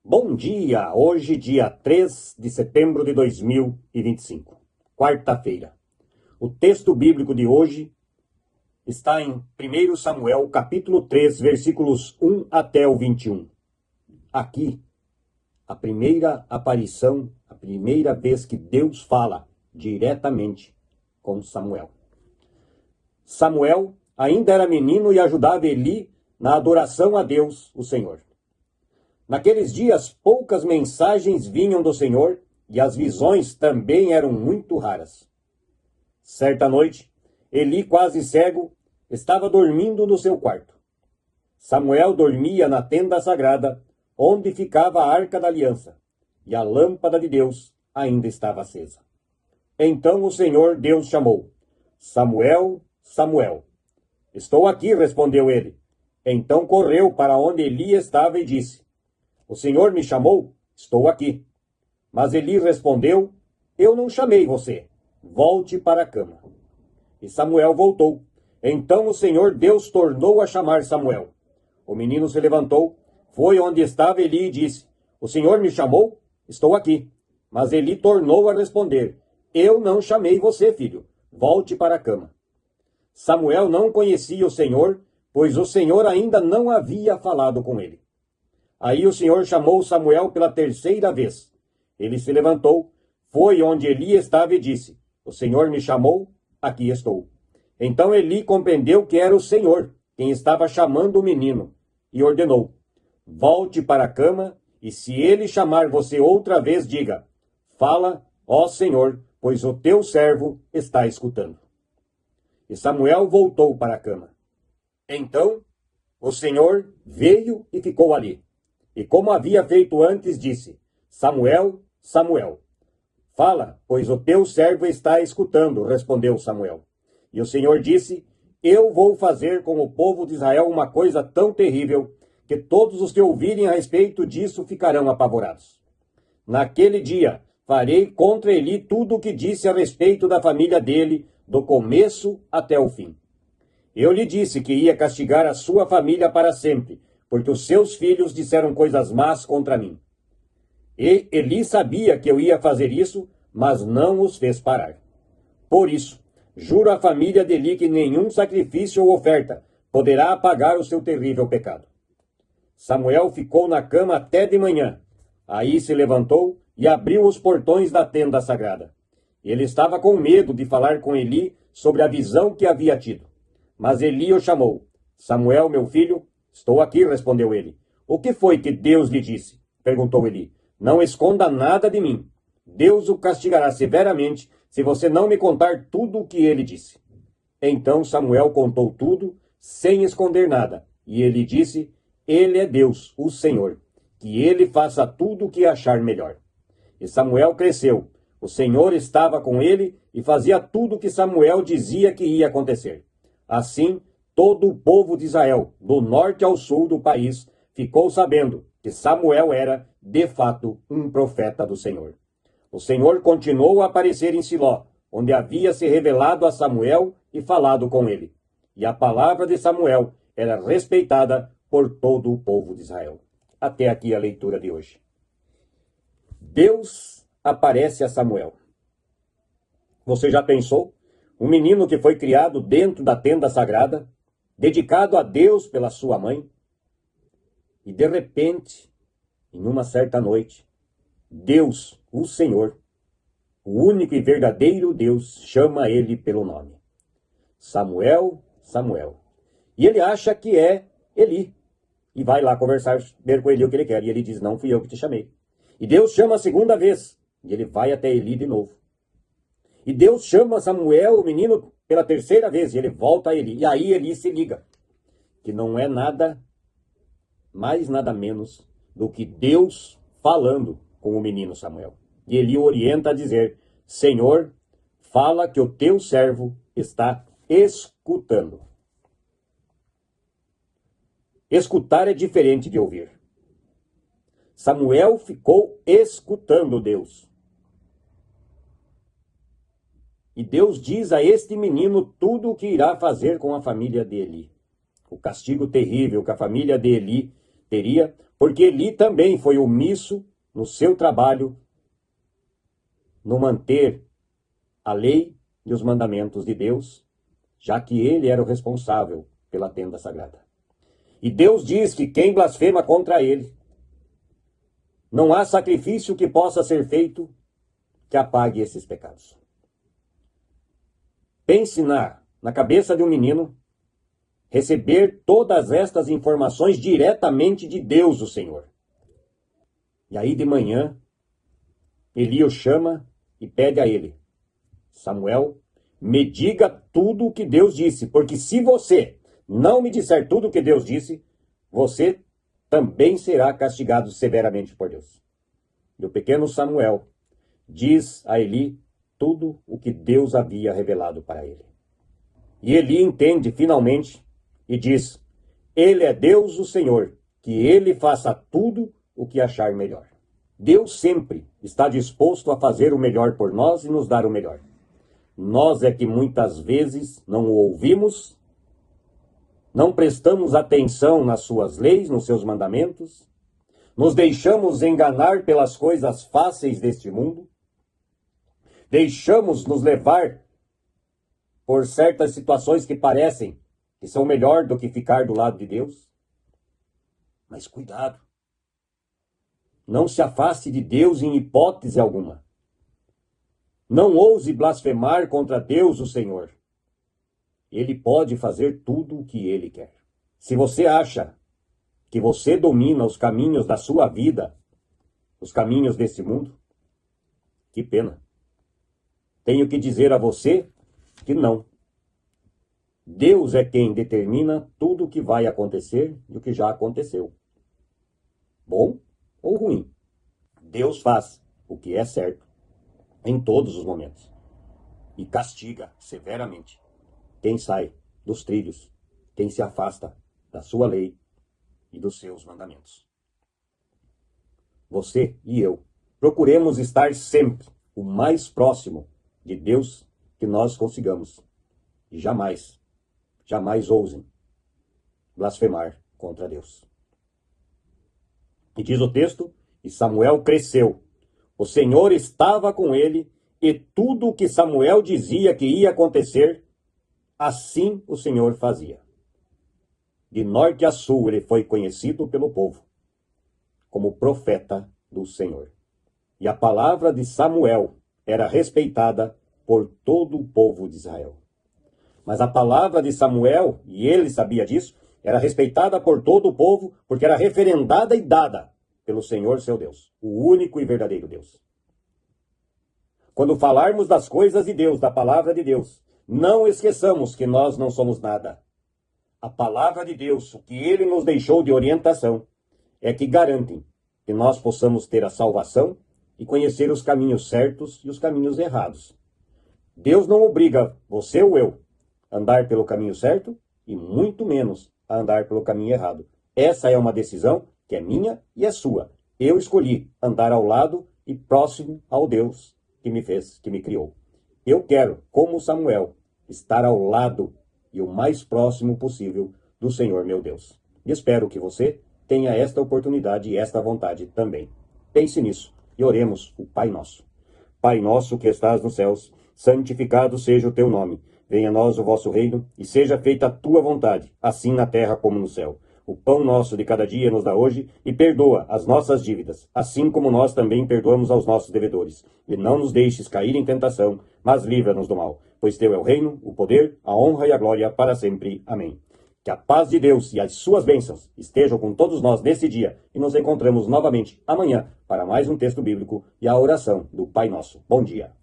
Bom dia! Hoje, dia 3 de setembro de 2025, quarta-feira. O texto bíblico de hoje está em 1 Samuel, capítulo 3, versículos 1 até o 21. Aqui, a primeira aparição, a primeira vez que Deus fala diretamente com Samuel. Samuel ainda era menino e ajudava Eli na adoração a Deus, o Senhor. Naqueles dias, poucas mensagens vinham do Senhor e as visões também eram muito raras. Certa noite, Eli, quase cego, estava dormindo no seu quarto. Samuel dormia na tenda sagrada, onde ficava a arca da aliança, e a lâmpada de Deus ainda estava acesa. Então o Senhor Deus chamou: Samuel, Samuel. Estou aqui, respondeu ele. Então correu para onde Eli estava e disse: O Senhor me chamou? Estou aqui. Mas Eli respondeu: Eu não chamei você. Volte para a cama. E Samuel voltou. Então o Senhor Deus tornou a chamar Samuel. O menino se levantou, foi onde estava Eli e disse: O Senhor me chamou? Estou aqui. Mas Eli tornou a responder: Eu não chamei você, filho. Volte para a cama. Samuel não conhecia o Senhor, pois o Senhor ainda não havia falado com ele. Aí o Senhor chamou Samuel pela terceira vez. Ele se levantou, foi onde Eli estava e disse: O Senhor me chamou, aqui estou. Então Eli compreendeu que era o Senhor quem estava chamando o menino e ordenou: Volte para a cama e se ele chamar você outra vez, diga: Fala, ó Senhor, pois o teu servo está escutando. E Samuel voltou para a cama. Então o Senhor veio e ficou ali. E como havia feito antes, disse: Samuel, Samuel. Fala, pois o teu servo está escutando, respondeu Samuel. E o Senhor disse: Eu vou fazer com o povo de Israel uma coisa tão terrível, que todos os que ouvirem a respeito disso ficarão apavorados. Naquele dia farei contra Eli tudo o que disse a respeito da família dele, do começo até o fim. Eu lhe disse que ia castigar a sua família para sempre, porque os seus filhos disseram coisas más contra mim. E Eli sabia que eu ia fazer isso, mas não os fez parar. Por isso, juro à família de Eli que nenhum sacrifício ou oferta poderá apagar o seu terrível pecado. Samuel ficou na cama até de manhã. Aí se levantou e abriu os portões da tenda sagrada. Ele estava com medo de falar com Eli sobre a visão que havia tido. Mas Eli o chamou. Samuel, meu filho. Estou aqui, respondeu ele. O que foi que Deus lhe disse? Perguntou Eli. Não esconda nada de mim. Deus o castigará severamente se você não me contar tudo o que ele disse. Então Samuel contou tudo, sem esconder nada. E ele disse: Ele é Deus, o Senhor. Que ele faça tudo o que achar melhor. E Samuel cresceu. O Senhor estava com ele e fazia tudo o que Samuel dizia que ia acontecer. Assim, todo o povo de Israel, do norte ao sul do país, ficou sabendo que Samuel era, de fato, um profeta do Senhor. O Senhor continuou a aparecer em Siló, onde havia se revelado a Samuel e falado com ele. E a palavra de Samuel era respeitada por todo o povo de Israel. Até aqui a leitura de hoje. Deus aparece a Samuel. Você já pensou? Um menino que foi criado dentro da tenda sagrada, dedicado a Deus pela sua mãe, e de repente, em uma certa noite, Deus, o Senhor, o único e verdadeiro Deus, chama ele pelo nome. Samuel, Samuel. E ele acha que é Eli. E vai lá conversar, ver com Eli o que ele quer. E ele diz: Não fui eu que te chamei. E Deus chama a segunda vez. E ele vai até Eli de novo. E Deus chama Samuel, o menino, pela terceira vez. E ele volta a Eli. E aí Eli se liga que não é nada mais, nada menos do que Deus falando com o menino Samuel. E Eli orienta a dizer: Senhor, fala que o teu servo está escutando. Escutar é diferente de ouvir. Samuel ficou escutando Deus. E Deus diz a este menino tudo o que irá fazer com a família de Eli. O castigo terrível que a família de Eli teria porque Eli também foi omisso no seu trabalho no manter a lei e os mandamentos de Deus, já que ele era o responsável pela tenda sagrada. E Deus diz que quem blasfema contra ele, não há sacrifício que possa ser feito que apague esses pecados. Pense na cabeça de um menino receber todas estas informações diretamente de Deus, o Senhor. E aí de manhã, Eli o chama e pede a ele: Samuel, me diga tudo o que Deus disse, porque se você não me disser tudo o que Deus disse, você também será castigado severamente por Deus. E o pequeno Samuel diz a Eli tudo o que Deus havia revelado para ele. E Eli entende finalmente e diz: Ele é Deus, o Senhor, que ele faça tudo o que achar melhor. Deus sempre está disposto a fazer o melhor por nós e nos dar o melhor. Nós é que muitas vezes não o ouvimos, não prestamos atenção nas suas leis, nos seus mandamentos, nos deixamos enganar pelas coisas fáceis deste mundo, deixamos nos levar por certas situações que parecem que são melhor do que ficar do lado de Deus. Mas cuidado, não se afaste de Deus em hipótese alguma. Não ouse blasfemar contra Deus, o Senhor. Ele pode fazer tudo o que ele quer. Se você acha que você domina os caminhos da sua vida, os caminhos desse mundo, que pena. Tenho que dizer a você que não. Deus é quem determina tudo o que vai acontecer e o que já aconteceu. Bom ou ruim. Deus faz o que é certo em todos os momentos e castiga severamente quem sai dos trilhos, quem se afasta da sua lei e dos seus mandamentos. Você e eu procuremos estar sempre o mais próximo de Deus que nós consigamos. E jamais ousem blasfemar contra Deus. E diz o texto: e Samuel cresceu. O Senhor estava com ele, e tudo o que Samuel dizia que ia acontecer, assim o Senhor fazia. De norte a sul ele foi conhecido pelo povo como profeta do Senhor. E a palavra de Samuel era respeitada por todo o povo de Israel. Mas a palavra de Samuel, e ele sabia disso, era respeitada por todo o povo, porque era referendada e dada pelo Senhor seu Deus, o único e verdadeiro Deus. Quando falarmos das coisas de Deus, da palavra de Deus, não esqueçamos que nós não somos nada. A palavra de Deus, o que ele nos deixou de orientação, é que garantem que nós possamos ter a salvação e conhecer os caminhos certos e os caminhos errados. Deus não obriga você ou eu a andar pelo caminho certo e muito menos a andar pelo caminho errado. Essa é uma decisão que é minha e é sua. Eu escolhi andar ao lado e próximo ao Deus que me fez, que me criou. Eu quero, como Samuel, estar ao lado e o mais próximo possível do Senhor meu Deus. E espero que você tenha esta oportunidade e esta vontade também. Pense nisso e oremos o Pai Nosso. Pai nosso que estás nos céus, santificado seja o teu nome. Venha a nós o vosso reino e seja feita a tua vontade, assim na terra como no céu. O pão nosso de cada dia nos dá hoje e perdoa as nossas dívidas, assim como nós também perdoamos aos nossos devedores. E não nos deixes cair em tentação, mas livra-nos do mal. Pois teu é o reino, o poder, a honra e a glória para sempre. Amém. Que a paz de Deus e as suas bênçãos estejam com todos nós nesse dia e nos encontramos novamente amanhã para mais um texto bíblico e a oração do Pai Nosso. Bom dia.